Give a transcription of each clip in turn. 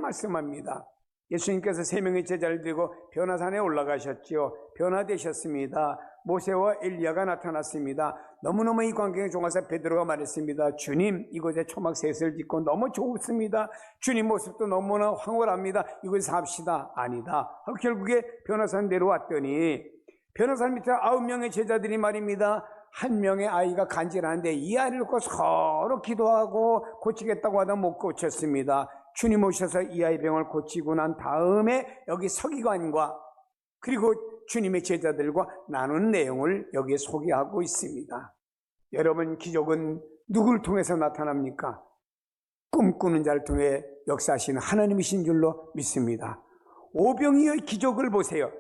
말씀합니다. 예수님께서 세 명의 제자를 들고 변화산에 올라가셨지요. 변화되셨습니다. 모세와 엘리야가 나타났습니다. 너무너무 이 광경에 좋아서 베드로가 말했습니다. 주님, 이곳에 초막 셋을 짓고 너무 좋습니다. 주님 모습도 너무나 황홀합니다. 이곳에서 합시다. 아니다. 결국에 변화산 내려왔더니 변화산 밑에 9명의 제자들이 말입니다. 한 명의 아이가 간질하는데 이 아이를 놓고 서로 기도하고 고치겠다고 하다 못 고쳤습니다. 주님 오셔서 이 아이 병을 고치고 난 다음에 여기 서기관과 그리고 주님의 제자들과 나눈 내용을 여기에 소개하고 있습니다. 여러분, 기적은 누구를 통해서 나타납니까? 꿈꾸는 자를 통해 역사하시는 하나님이신 줄로 믿습니다. 오병이어의 기적을 보세요.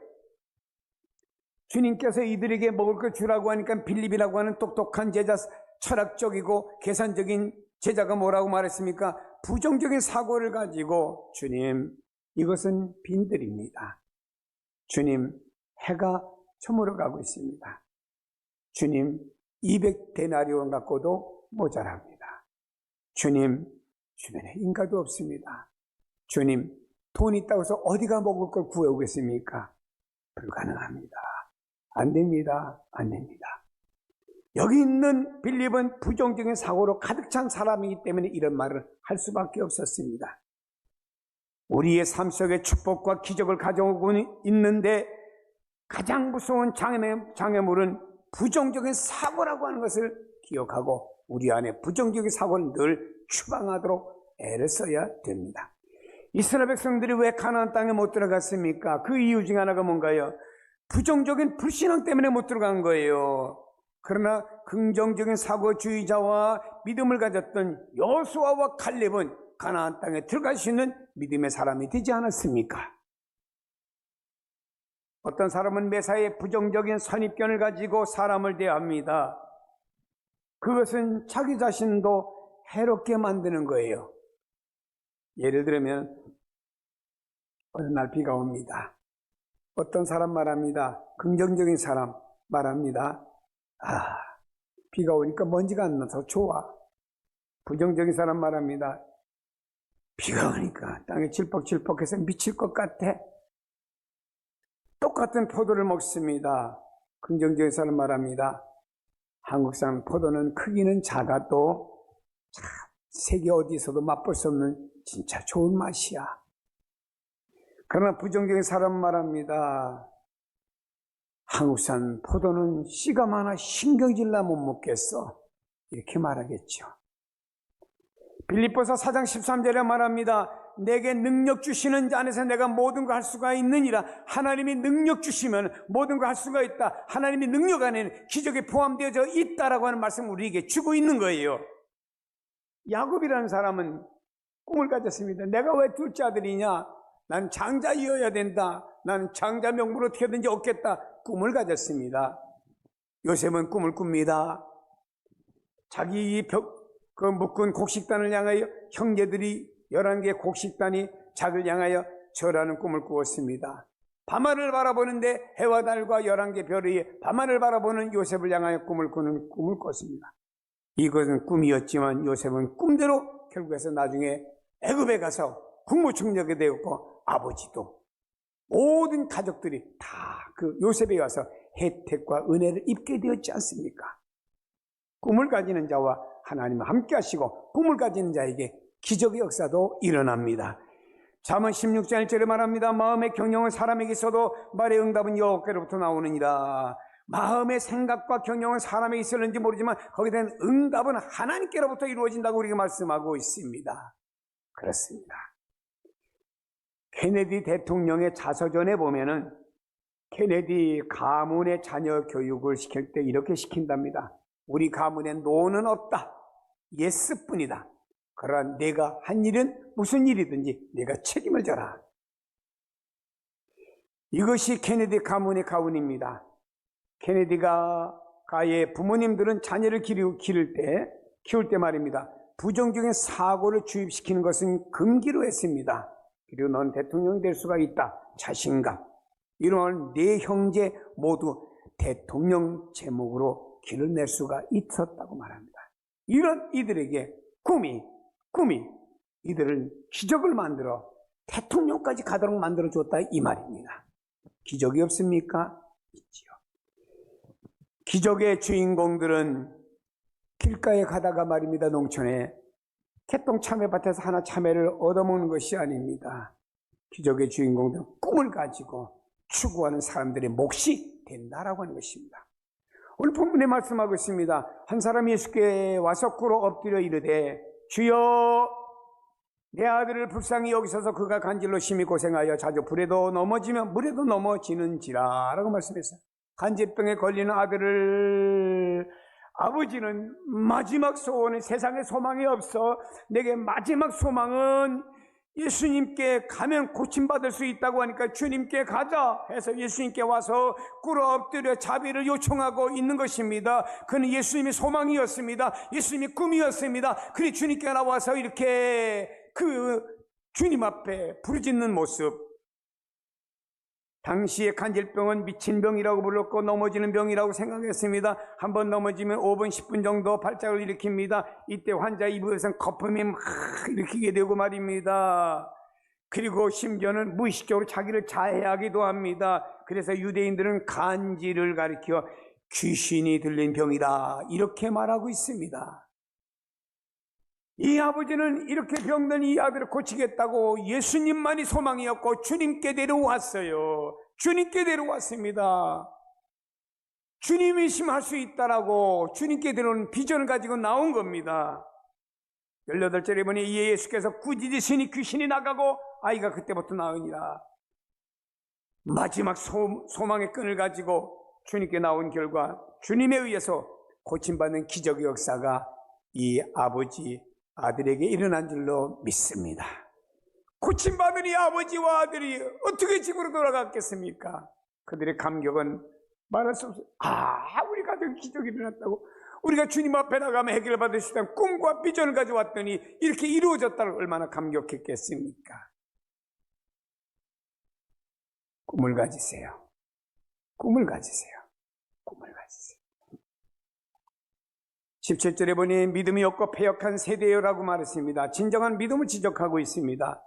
주님께서 이들에게 먹을 걸 주라고 하니까 빌립이라고 하는 똑똑한 제자, 철학적이고 계산적인 제자가 뭐라고 말했습니까? 부정적인 사고를 가지고 주님, 이것은 빈들입니다. 주님, 해가 저물어가고 있습니다. 주님, 200데나리온 갖고도 모자랍니다. 주님, 주변에 인가도 없습니다. 주님, 돈 있다고 해서 어디가 먹을 걸 구해오겠습니까? 불가능합니다. 안 됩니다. 안 됩니다. 여기 있는 빌립은 부정적인 사고로 가득 찬 사람이기 때문에 이런 말을 할 수밖에 없었습니다. 우리의 삶 속에 축복과 기적을 가져오고 있는데 가장 무서운 장애물은 부정적인 사고라고 하는 것을 기억하고 우리 안에 부정적인 사고를 늘 추방하도록 애를 써야 됩니다. 이스라엘 백성들이 왜 가나안 땅에 못 들어갔습니까? 그 이유 중 하나가 뭔가요? 부정적인 불신앙 때문에 못 들어간 거예요. 그러나 긍정적인 사고주의자와 믿음을 가졌던 여호수아와 칼렙은 가나안 땅에 들어갈 수 있는 믿음의 사람이 되지 않았습니까? 어떤 사람은 매사에 부정적인 선입견을 가지고 사람을 대합니다. 그것은 자기 자신도 해롭게 만드는 거예요. 예를 들면 어느 날 비가 옵니다. 어떤 사람 말합니다. 긍정적인 사람 말합니다. 비가 오니까 먼지가 안 나서 좋아. 부정적인 사람 말합니다. 비가 오니까 땅에 질퍽질퍽해서 미칠 것 같아. 똑같은 포도를 먹습니다. 긍정적인 사람 말합니다. 한국산 포도는 크기는 작아도 세계 어디서도 맛볼 수 없는 진짜 좋은 맛이야. 그러나 부정적인 사람 말합니다. 한국산 포도는 씨가 많아 신경질나 못 먹겠어. 이렇게 말하겠죠. 빌립보서 4장 13절에 말합니다. 내게 능력 주시는 자 안에서 내가 모든 걸 할 수가 있느니라. 하나님이 능력 주시면 모든 걸 할 수가 있다. 하나님이 능력 안에는 기적에 포함되어져 있다라고 하는 말씀을 우리에게 주고 있는 거예요. 야곱이라는 사람은 꿈을 가졌습니다. 내가 왜 둘째 아들이냐? 난 장자이어야 된다. 난 장자 명분을 어떻게든지 얻겠다. 꿈을 가졌습니다. 요셉은 꿈을 꿉니다. 자기 묶은 곡식단을 향하여 형제들이 11개 곡식단이 작을 향하여 절하는 꿈을 꾸었습니다. 밤하늘을 바라보는데 해와 달과 11개 별이 밤하늘을 바라보는 요셉을 향하여 꿈을 꾸는 꿈을 꿨습니다. 이것은 꿈이었지만 요셉은 꿈대로 결국에서 나중에 애굽에 가서 국무총리가 되었고 아버지도 모든 가족들이 다 그 요셉에 와서 혜택과 은혜를 입게 되었지 않습니까? 꿈을 가지는 자와 하나님과 함께 하시고 꿈을 가지는 자에게 기적의 역사도 일어납니다. 잠언 16장 1절에 말합니다. 마음의 경영은 사람에게 있어도 말의 응답은 여호와께로부터 나오느니라. 마음의 생각과 경영은 사람에게 있었는지 모르지만 거기에 대한 응답은 하나님께로부터 이루어진다고 우리가 말씀하고 있습니다. 그렇습니다. 케네디 대통령의 자서전에 보면은 케네디 가문의 자녀 교육을 시킬 때 이렇게 시킨답니다. 우리 가문에 노는 없다. 예스뿐이다. 그러나 내가 한 일은 무슨 일이든지 내가 책임을 져라. 이것이 케네디 가문의 가훈입니다. 케네디가 가의 부모님들은 자녀를 키울 때 말입니다. 부정적인 사고를 주입시키는 것은 금기로 했습니다. 그리고 넌 대통령이 될 수가 있다. 자신감. 이런 네 형제 모두 대통령 제목으로 길을 낼 수가 있었다고 말합니다. 이런 이들에게 꿈이 이들을 기적을 만들어 대통령까지 가도록 만들어줬다 이 말입니다. 기적이 없습니까? 있지요. 기적의 주인공들은 길가에 가다가 말입니다. 농촌에 개똥 참외밭에서 하나 참외를 얻어먹는 것이 아닙니다. 기적의 주인공들은 꿈을 가지고 추구하는 사람들의 몫이 된다라고 하는 것입니다. 오늘 본문에 말씀하고 있습니다. 한 사람이 예수께 와서 꿇어 엎드려 이르되 주여 내 아들을 불쌍히 여기소서 그가 간질로 심히 고생하여 자주 불에도 넘어지면 물에도 넘어지는지라 라고 말씀했어요. 간질병에 걸리는 아들을 아버지는 마지막 소원은 세상에 소망이 없어 내게 마지막 소망은 예수님께 가면 고침받을 수 있다고 하니까 주님께 가자 해서 예수님께 와서 꿇어 엎드려 자비를 요청하고 있는 것입니다. 그는 예수님의 소망이었습니다. 예수님의 꿈이었습니다. 그리 주님께 나와서 이렇게 그 주님 앞에 부르짖는 모습. 당시에 간질병은 미친 병이라고 불렀고 넘어지는 병이라고 생각했습니다. 한번 넘어지면 5분 10분 정도 발작을 일으킵니다. 이때 환자 이부에서는 거품이 막 일으키게 되고 말입니다. 그리고 심지어는 무의식적으로 자기를 자해하기도 합니다. 그래서 유대인들은 간질을 가리켜 귀신이 들린 병이다 이렇게 말하고 있습니다. 이 아버지는 이렇게 병든 이 아들을 고치겠다고 예수님만이 소망이었고 주님께 데려왔어요. 주님께 데려왔습니다. 주님이 심할 수 있다라고 주님께 데려온 비전을 가지고 나온 겁니다. 18절에 보니 이에 예수께서 꾸짖으시니 귀신이 나가고 아이가 그때부터 나으니라. 마지막 소망의 끈을 가지고 주님께 나온 결과 주님에 의해서 고침받는 기적의 역사가 이 아들에게 일어난 줄로 믿습니다. 고침받은 이 아버지와 아들이 어떻게 집으로 돌아갔겠습니까? 그들의 감격은 말할 수 없어요. 우리 가정에 기적이 일어났다고, 우리가 주님 앞에 나가면 해결받을 수 있다는 꿈과 비전을 가져왔더니 이렇게 이루어졌다는 얼마나 감격했겠습니까? 꿈을 가지세요. 꿈을 가지세요. 꿈을 가지세요. 17절에 보니 믿음이 없고 패역한 세대여라고 말했습니다. 진정한 믿음을 지적하고 있습니다.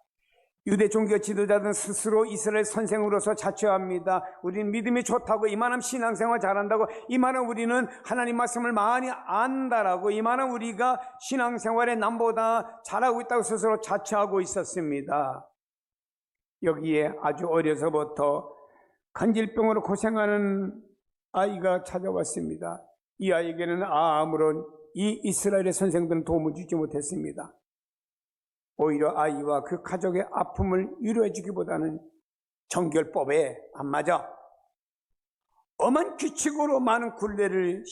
유대 종교 지도자들은 스스로 이스라엘 선생으로서 자처합니다. 우리는 믿음이 좋다고, 이만한 신앙생활 잘한다고, 이만한 우리는 하나님 말씀을 많이 안다라고, 이만한 우리가 신앙생활에 남보다 잘하고 있다고 스스로 자처하고 있었습니다. 여기에 아주 어려서부터 간질병으로 고생하는 아이가 찾아왔습니다. 이 아이에게는 아무런 이 이스라엘의 선생들은 도움을 주지 못했습니다. 오히려 아이와 그 가족의 아픔을 위로해 주기보다는 정결법에 안 맞아 엄한 규칙으로 많은 굴레를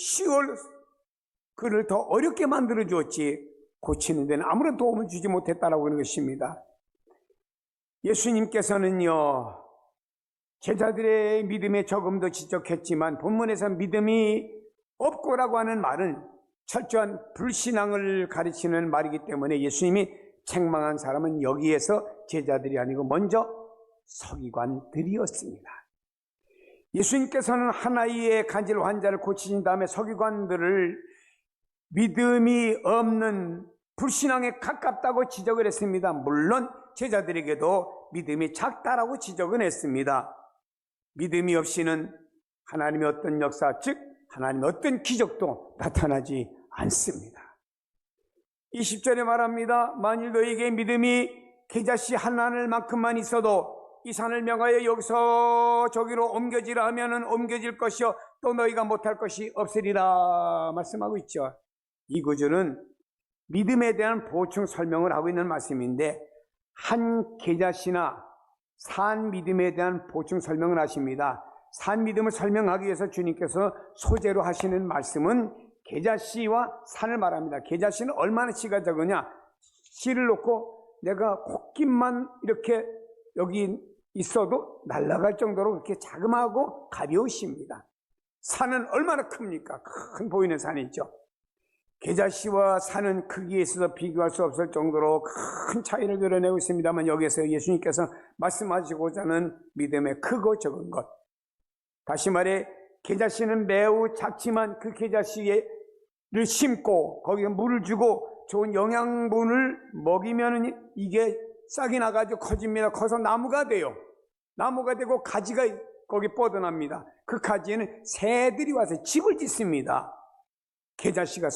그를 더 어렵게 만들어 주었지 고치는 데는 아무런 도움을 주지 못했다라고 하는 것입니다. 예수님께서는요, 제자들의 믿음에 조금도 지적했지만 본문에서 믿음이 없고라고 하는 말은 철저한 불신앙을 가르치는 말이기 때문에 예수님이 책망한 사람은 여기에서 제자들이 아니고 먼저 서기관들이었습니다. 예수님께서는 한 아이의 간질 환자를 고치신 다음에 서기관들을 믿음이 없는 불신앙에 가깝다고 지적을 했습니다. 물론 제자들에게도 믿음이 작다라고 지적은 했습니다. 믿음이 없이는 하나님의 어떤 역사, 즉 하나님의 어떤 기적도 나타나지 않습니다. 20절에 말합니다. 만일 너에게 믿음이 겨자씨 한 알만큼만 있어도 이 산을 명하여 여기서 저기로 옮겨지라 하면은 옮겨질 것이요 또 너희가 못할 것이 없으리라 말씀하고 있죠. 이 구절은 믿음에 대한 보충 설명을 하고 있는 말씀인데, 한 겨자씨나 산 믿음에 대한 보충 설명을 하십니다. 산 믿음을 설명하기 위해서 주님께서 소재로 하시는 말씀은 겨자씨와 산을 말합니다. 겨자씨는 얼마나 씨가 적으냐, 씨를 놓고 내가 콧김만 이렇게 여기 있어도 날아갈 정도로 그렇게 자그마하고 가벼우십니다. 산은 얼마나 큽니까? 큰 보이는 산이 있죠. 겨자씨와 산은 크기에 있어서 비교할 수 없을 정도로 큰 차이를 드러내고 있습니다만, 여기에서 예수님께서 말씀하시고자 하는 믿음의 크고 적은 것, 다시 말해 겨자씨는 매우 작지만 그 겨자씨를 심고 거기에 물을 주고 좋은 영양분을 먹이면 이게 싹이 나가지고 커집니다. 커서 나무가 돼요. 나무가 되고 가지가 거기 뻗어납니다. 그 가지에는 새들이 와서 집을 짓습니다. 겨자씨가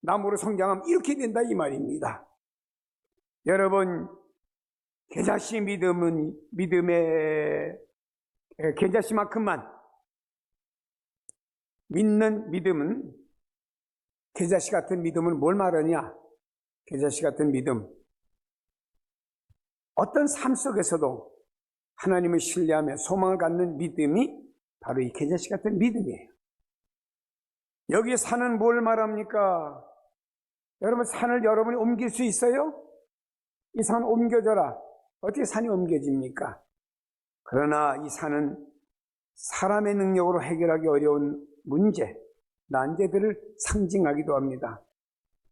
나무로 성장하면 이렇게 된다 이 말입니다. 여러분, 겨자씨 믿음의 겨자씨만큼만 믿는 믿음은, 겨자씨 같은 믿음은 뭘 말하냐? 겨자씨 같은 믿음, 어떤 삶 속에서도 하나님을 신뢰하며 소망을 갖는 믿음이 바로 이 겨자씨 같은 믿음이에요. 여기 산은 뭘 말합니까? 여러분, 산을 여러분이 옮길 수 있어요? 이 산 옮겨져라. 어떻게 산이 옮겨집니까? 그러나 이 산은 사람의 능력으로 해결하기 어려운 문제, 난제들을 상징하기도 합니다.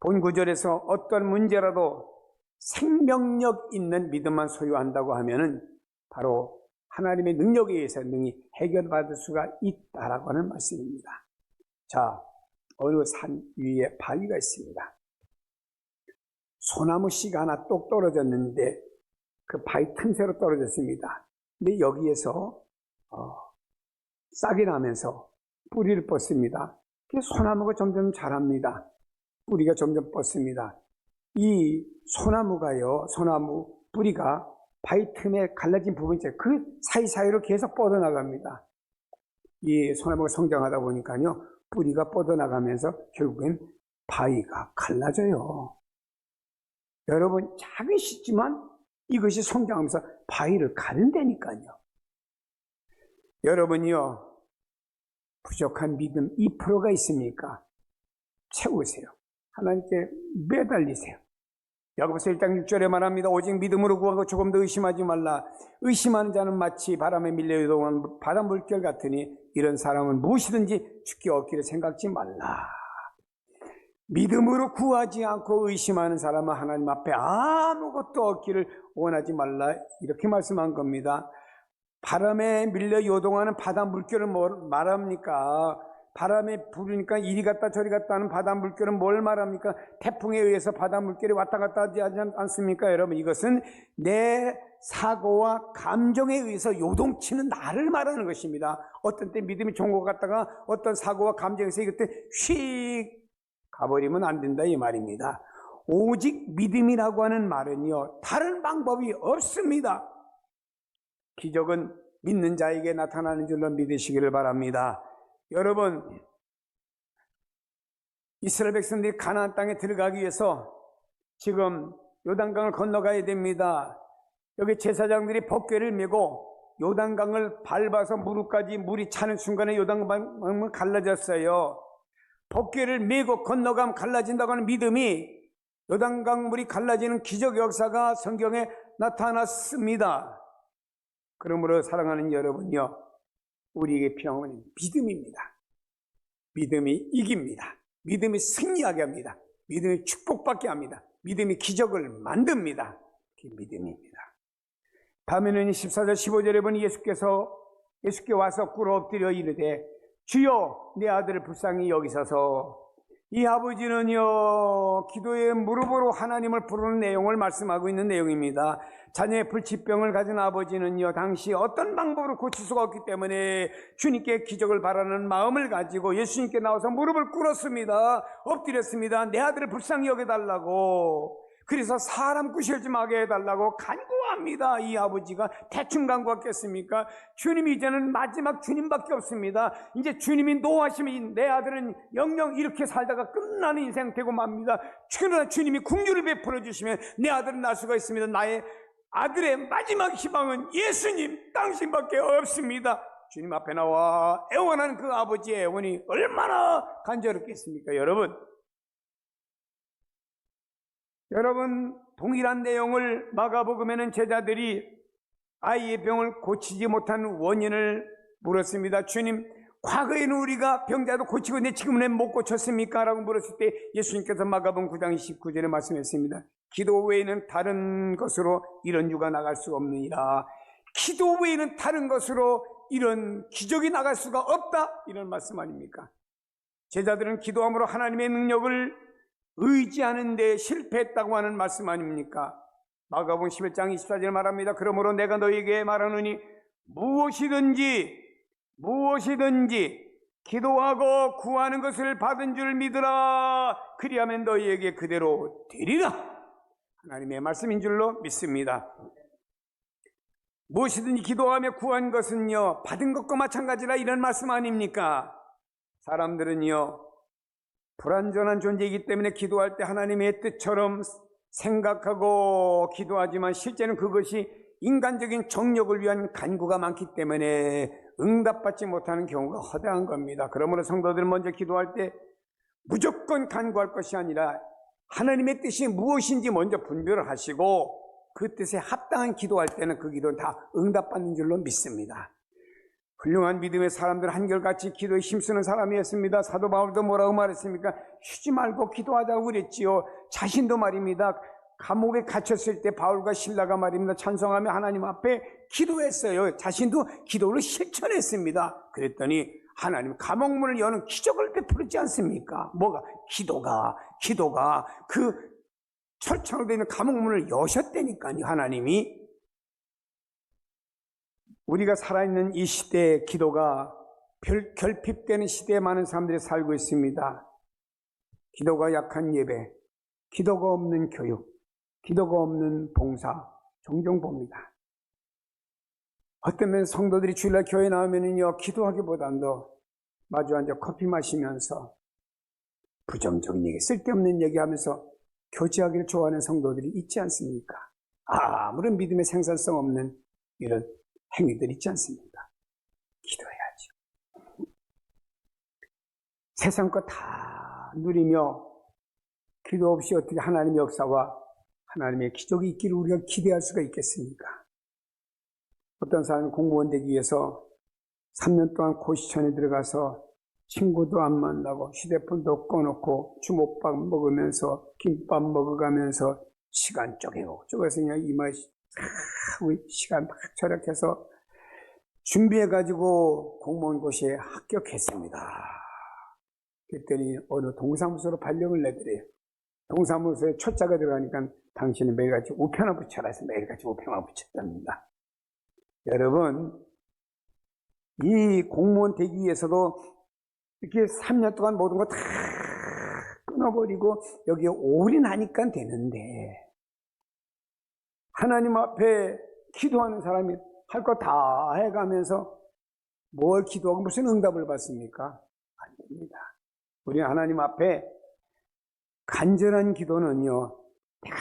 본 구절에서 어떤 문제라도 생명력 있는 믿음만 소유한다고 하면은 바로 하나님의 능력에 의해서 능히 해결받을 수가 있다라고 하는 말씀입니다. 자, 어느 산 위에 바위가 있습니다. 소나무 씨가 하나 똑 떨어졌는데 그 바위 틈새로 떨어졌습니다. 근데 여기에서 싹이 나면서 뿌리를 뻗습니다. 소나무가 점점 자랍니다. 뿌리가 점점 뻗습니다. 이 소나무가요, 소나무 뿌리가 바위 틈에 갈라진 부분이 있어요. 그 사이사이로 계속 뻗어나갑니다. 이 소나무가 성장하다 보니까요, 뿌리가 뻗어나가면서 결국엔 바위가 갈라져요. 여러분, 작은 시지만 이것이 성장하면서 바위를 가른다니까요. 여러분이요, 부족한 믿음 2%가 있습니까? 채우세요. 하나님께 매달리세요. 야고보서 1장 6절에 말합니다. 오직 믿음으로 구하고 조금 더 의심하지 말라. 의심하는 자는 마치 바람에 밀려 요동하는 바다 물결 같으니 이런 사람은 무엇이든지 죽기 얻기를 생각지 말라. 믿음으로 구하지 않고 의심하는 사람은 하나님 앞에 아무것도 얻기를 원하지 말라. 이렇게 말씀한 겁니다. 바람에 밀려 요동하는 바다 물결은 뭘 말합니까? 바람에 부르니까 이리 갔다 저리 갔다 하는 바다 물결은 뭘 말합니까? 태풍에 의해서 바다 물결이 왔다 갔다 하지 않습니까? 여러분, 이것은 내 사고와 감정에 의해서 요동치는 나를 말하는 것입니다. 어떤 때 믿음이 좋은 것 같다가 어떤 사고와 감정에서 이것 때 휙 가버리면 안 된다 이 말입니다. 오직 믿음이라고 하는 말은요, 다른 방법이 없습니다. 기적은 믿는 자에게 나타나는 줄로 믿으시기를 바랍니다. 여러분, 이스라엘 백성들이 가나안 땅에 들어가기 위해서 지금 요단강을 건너가야 됩니다. 여기 제사장들이 법궤를 메고 요단강을 밟아서 무릎까지 물이 차는 순간에 요단강은 갈라졌어요. 법궤를 메고 건너가면 갈라진다고 하는 믿음이, 요단강 물이 갈라지는 기적 역사가 성경에 나타났습니다. 그러므로 사랑하는 여러분요, 우리에게 필요한 건 믿음입니다. 믿음이 이깁니다. 믿음이 승리하게 합니다. 믿음이 축복받게 합니다. 믿음이 기적을 만듭니다. 그게 믿음입니다. 다음에는 14절 15절에 보니 예수께 와서 꿇어 엎드려 이르되 주여 내 아들을 불쌍히 여기소서. 이 아버지는요, 기도의 무릎으로 하나님을 부르는 내용을 말씀하고 있는 내용입니다. 자녀의 불치병을 가진 아버지는요, 당시 어떤 방법으로 고칠 수가 없기 때문에 주님께 기적을 바라는 마음을 가지고 예수님께 나와서 무릎을 꿇었습니다. 엎드렸습니다. 내 아들을 불쌍히 여겨달라고. 그래서 사람 구실지 마게 해달라고 간구합니다. 이 아버지가 대충 간구하겠습니까? 주님이 이제는 마지막 주님밖에 없습니다. 이제 주님이 노하시면 내 아들은 영영 이렇게 살다가 끝나는 인생 되고 맙니다. 그러나 주님이 긍휼을 베풀어 주시면 내 아들은 날 수가 있습니다. 나의 아들의 마지막 희망은 예수님 당신밖에 없습니다. 주님 앞에 나와 애원하는 그 아버지의 애원이 얼마나 간절했겠습니까? 여러분, 동일한 내용을 마가복음에는 제자들이 아이의 병을 고치지 못한 원인을 물었습니다. 주님, 과거에는 우리가 병자도 고치고 내 지금은 못 고쳤습니까? 라고 물었을 때 예수님께서 마가복음 9장 29절에 말씀했습니다. 기도 외에는 다른 것으로 이런 유가 나갈 수가 없느니라. 기도 외에는 다른 것으로 이런 기적이 나갈 수가 없다, 이런 말씀 아닙니까? 제자들은 기도함으로 하나님의 능력을 의지하는 데 실패했다고 하는 말씀 아닙니까? 마가복음 11장 24절 말합니다. 그러므로 내가 너희에게 말하노니 무엇이든지 기도하고 구하는 것을 받은 줄 믿으라. 그리하면 너희에게 그대로 되리라. 하나님의 말씀인 줄로 믿습니다. 무엇이든지 기도하며 구한 것은요, 받은 것과 마찬가지라, 이런 말씀 아닙니까? 사람들은요, 불완전한 존재이기 때문에 기도할 때 하나님의 뜻처럼 생각하고 기도하지만 실제는 그것이 인간적인 정욕을 위한 간구가 많기 때문에 응답받지 못하는 경우가 허다한 겁니다. 그러므로 성도들은 먼저 기도할 때 무조건 간구할 것이 아니라 하나님의 뜻이 무엇인지 먼저 분별을 하시고 그 뜻에 합당한 기도할 때는 그 기도는 다 응답받는 줄로 믿습니다. 훌륭한 믿음의 사람들 한결같이 기도에 힘쓰는 사람이었습니다. 사도 바울도 뭐라고 말했습니까? 쉬지 말고 기도하자고 그랬지요. 자신도 말입니다. 감옥에 갇혔을 때 바울과 실라가 말입니다, 찬송하며 하나님 앞에 기도했어요. 자신도 기도를 실천했습니다. 그랬더니 하나님 감옥문을 여는 기적을 베풀지 않습니까? 뭐가? 기도가 그 철창으로 되어 있는 감옥문을 여셨다니까요. 하나님이. 우리가 살아있는 이 시대에 기도가 결핍되는 시대에 많은 사람들이 살고 있습니다. 기도가 약한 예배, 기도가 없는 교육, 기도가 없는 봉사 종종 봅니다. 어떤 면 성도들이 주일날 교회 나오면은요, 기도하기보다도 마주 앉아 커피 마시면서 부정적인 얘기, 쓸데없는 얘기하면서 교제하기를 좋아하는 성도들이 있지 않습니까? 아무런 믿음의 생산성 없는 이런 행위들 있지 않습니까? 기도해야죠. 세상 거 다 누리며 기도 없이 어떻게 하나님의 역사와 하나님의 기적이 있기를 우리가 기대할 수가 있겠습니까? 어떤 사람이 공무원 되기 위해서 3년 동안 고시촌에 들어가서 친구도 안 만나고 휴대폰도 꺼놓고 주먹밥 먹으면서 김밥 먹어가면서 시간 쪼개서 그냥 이마에 시간 막 절약해서 준비해가지고 공무원 고시에 합격했습니다. 그랬더니 어느 동사무소로 발령을 내더래요. 동사무소에 초짜가 들어가니까 당신은 매일같이 우편을 붙여라 해서 매일같이 우편을 붙였답니다. 여러분, 이 공무원 되기 위해서도 이렇게 3년 동안 모든 거 다 끊어버리고 여기에 올인하니까 되는데, 하나님 앞에 기도하는 사람이 할 거 다 해가면서 뭘 기도하고 무슨 응답을 받습니까? 안 됩니다. 우리 하나님 앞에 간절한 기도는요, 내가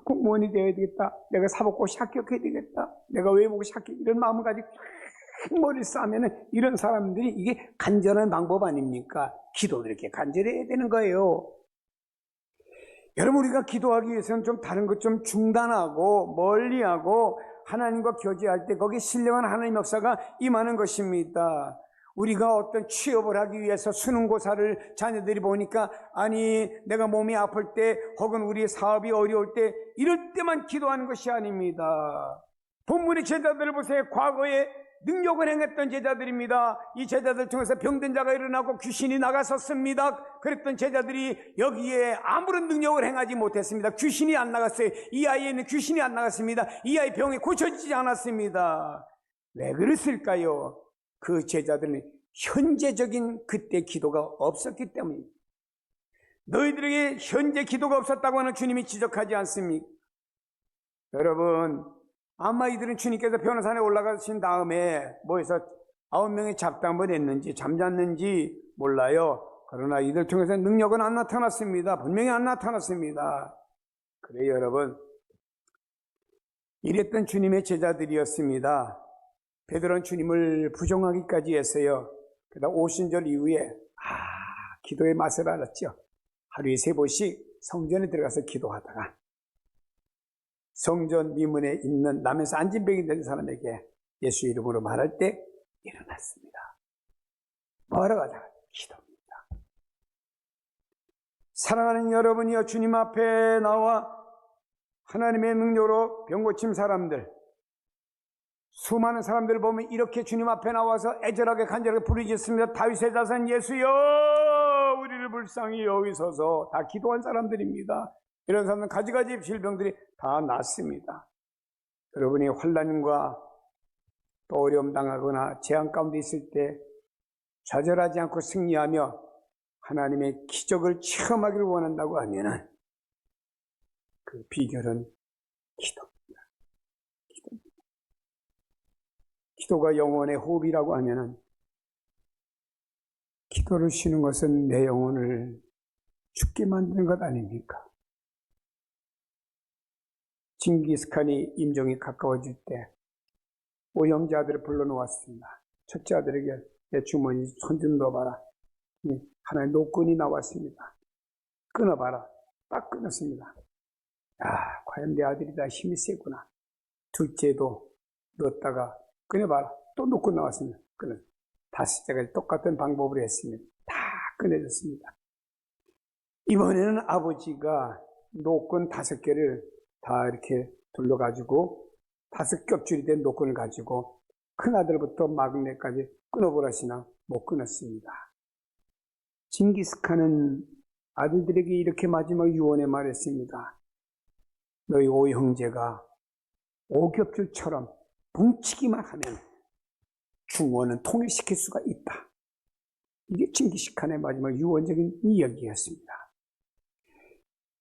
공무원이 되어야 되겠다, 내가 사법고시 합격해야 되겠다, 내가 외국고시 합격, 이런 마음을 가지고 머리를 싸면은 이런 사람들이 이게 간절한 방법 아닙니까? 기도도 이렇게 간절해야 되는 거예요. 여러분, 우리가 기도하기 위해서는 좀 다른 것 좀 중단하고 멀리하고 하나님과 교제할 때 거기에 신령한 하나님의 역사가 임하는 것입니다. 우리가 어떤 취업을 하기 위해서 수능고사를 자녀들이 보니까, 아니 내가 몸이 아플 때 혹은 우리 사업이 어려울 때 이럴 때만 기도하는 것이 아닙니다. 본문의 제자들을 보세요. 과거에 능력을 행했던 제자들입니다. 이 제자들 통해서 병든 자가 일어나고 귀신이 나갔었습니다. 그랬던 제자들이 여기에 아무런 능력을 행하지 못했습니다. 귀신이 안 나갔어요. 이 아이에는 귀신이 안 나갔습니다. 이 아이 병이 고쳐지지 않았습니다. 왜 그랬을까요? 그 제자들은 현재적인 그때 기도가 없었기 때문입니다. 너희들에게 현재 기도가 없었다고 하는 주님이 지적하지 않습니까? 여러분, 아마 이들은 주님께서 변호산에 올라가신 다음에 뭐해서 9명이 잡담을 했는지 잠잤는지 몰라요. 그러나 이들 통해서 능력은 안 나타났습니다. 분명히 안 나타났습니다. 그래요, 여러분, 이랬던 주님의 제자들이었습니다. 베드로는 주님을 부정하기까지 했어요. 그러다 오순절 이후에 기도의 맛을 알았죠. 하루에 3번씩 성전에 들어가서 기도하다가 성전 미문에 있는 남에서 안진병이 된 사람에게 예수 이름으로 말할 때 일어났습니다. 뭐라고 하다가 기도입니다. 사랑하는 여러분이여, 주님 앞에 나와 하나님의 능력으로 병고침 사람들, 수많은 사람들을 보면 이렇게 주님 앞에 나와서 애절하게 간절하게 부르짖습니다. 다윗의 자손 예수여, 우리를 불쌍히 여기소서. 다 기도한 사람들입니다. 이런 사람은 가지가지 질병들이 다 낫습니다. 여러분이 환난과 또 어려움 당하거나 재앙 가운데 있을 때 좌절하지 않고 승리하며 하나님의 기적을 체험하기를 원한다고 하면은 그 비결은 기도입니다. 기도가 영혼의 호흡이라고 하면은 기도를 쉬는 것은 내 영혼을 죽게 만드는 것 아닙니까? 징기스칸이 임종이 가까워질 때 오형제 아들을 불러놓았습니다. 첫째 아들에게 내 주머니 손 좀 넣어봐라. 하나의 노끈이 나왔습니다. 끊어봐라. 딱 끊었습니다. 과연 내 아들이다. 힘이 세구나. 둘째도 넣었다가 끊어봐라. 또 노끈 나왔습니다. 끊어. 다섯째까지 똑같은 방법으로 했습니다. 다 끊어졌습니다. 이번에는 아버지가 노끈 5개를 다 이렇게 둘러가지고 5 겹줄이 된 노끈을 가지고 큰아들부터 막내까지 끊어보라시나 못 끊었습니다. 징기스칸은 아들들에게 이렇게 마지막 유언에 말했습니다. 너희 5형제가 5겹줄처럼 뭉치기만 하면 중원은 통일시킬 수가 있다. 이게 징기스칸의 마지막 유언적인 이야기였습니다.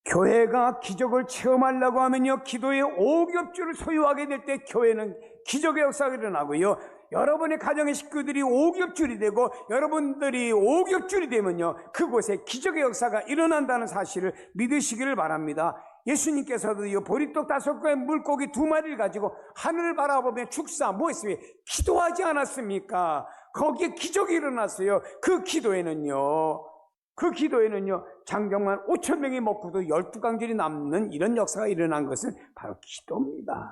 교회가 기적을 체험하려고 하면요, 기도의 5겹줄을 소유하게 될 때 교회는 기적의 역사가 일어나고요, 여러분의 가정의 식구들이 5겹줄이 되고 여러분들이 5겹줄이 되면요, 그곳에 기적의 역사가 일어난다는 사실을 믿으시기를 바랍니다. 예수님께서도요, 보리떡 5개에 물고기 2마리를 가지고 하늘을 바라보며 축사 뭐 했어요? 기도하지 않았습니까? 거기에 기적이 일어났어요. 그 기도에는요, 장정만 5,000명이 먹고도 12강질이 남는 이런 역사가 일어난 것은 바로 기도입니다.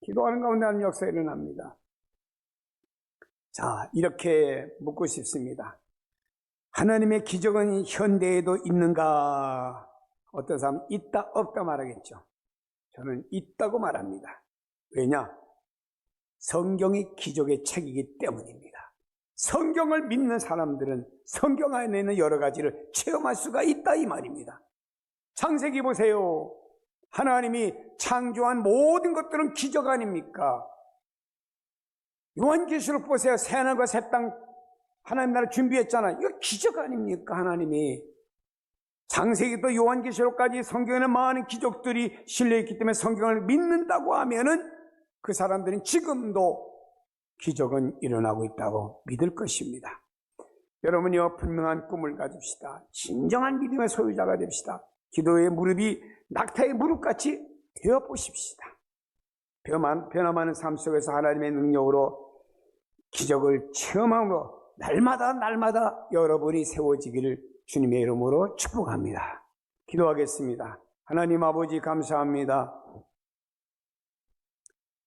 기도하는 가운데 하는 역사가 일어납니다. 자, 이렇게 묻고 싶습니다. 하나님의 기적은 현대에도 있는가? 어떤 사람은 있다, 없다 말하겠죠. 저는 있다고 말합니다. 왜냐? 성경이 기적의 책이기 때문입니다. 성경을 믿는 사람들은 성경 안에 있는 여러 가지를 체험할 수가 있다 이 말입니다. 창세기 보세요. 하나님이 창조한 모든 것들은 기적 아닙니까? 요한계시록 보세요. 새하늘과 새 땅 하나님 나라 준비했잖아요. 이거 기적 아닙니까? 하나님이. 창세기부터 요한계시록까지 성경에는 많은 기적들이 실려있기 때문에 성경을 믿는다고 하면은 그 사람들은 지금도 기적은 일어나고 있다고 믿을 것입니다. 여러분이요, 분명한 꿈을 가집시다. 진정한 믿음의 소유자가 됩시다. 기도의 무릎이 낙타의 무릎같이 되어보십시다. 변화많은 삶 속에서 하나님의 능력으로 기적을 체험함으로 날마다 여러분이 세워지기를 주님의 이름으로 축복합니다. 기도하겠습니다. 하나님 아버지 감사합니다.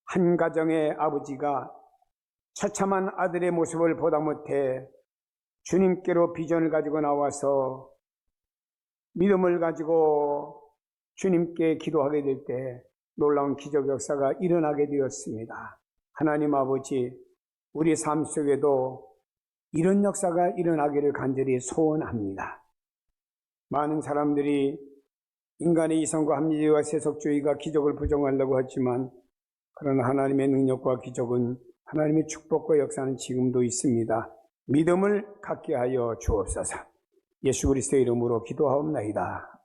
한 가정의 아버지가 처참한 아들의 모습을 보다 못해 주님께로 비전을 가지고 나와서 믿음을 가지고 주님께 기도하게 될 때 놀라운 기적 역사가 일어나게 되었습니다. 하나님 아버지, 우리 삶 속에도 이런 역사가 일어나기를 간절히 소원합니다. 많은 사람들이 인간의 이성과 합리주의와 세속주의가 기적을 부정하려고 하지만, 그러나 하나님의 능력과 기적은, 하나님의 축복과 역사는 지금도 있습니다. 믿음을 갖게 하여 주옵소서. 예수 그리스도의 이름으로 기도하옵나이다.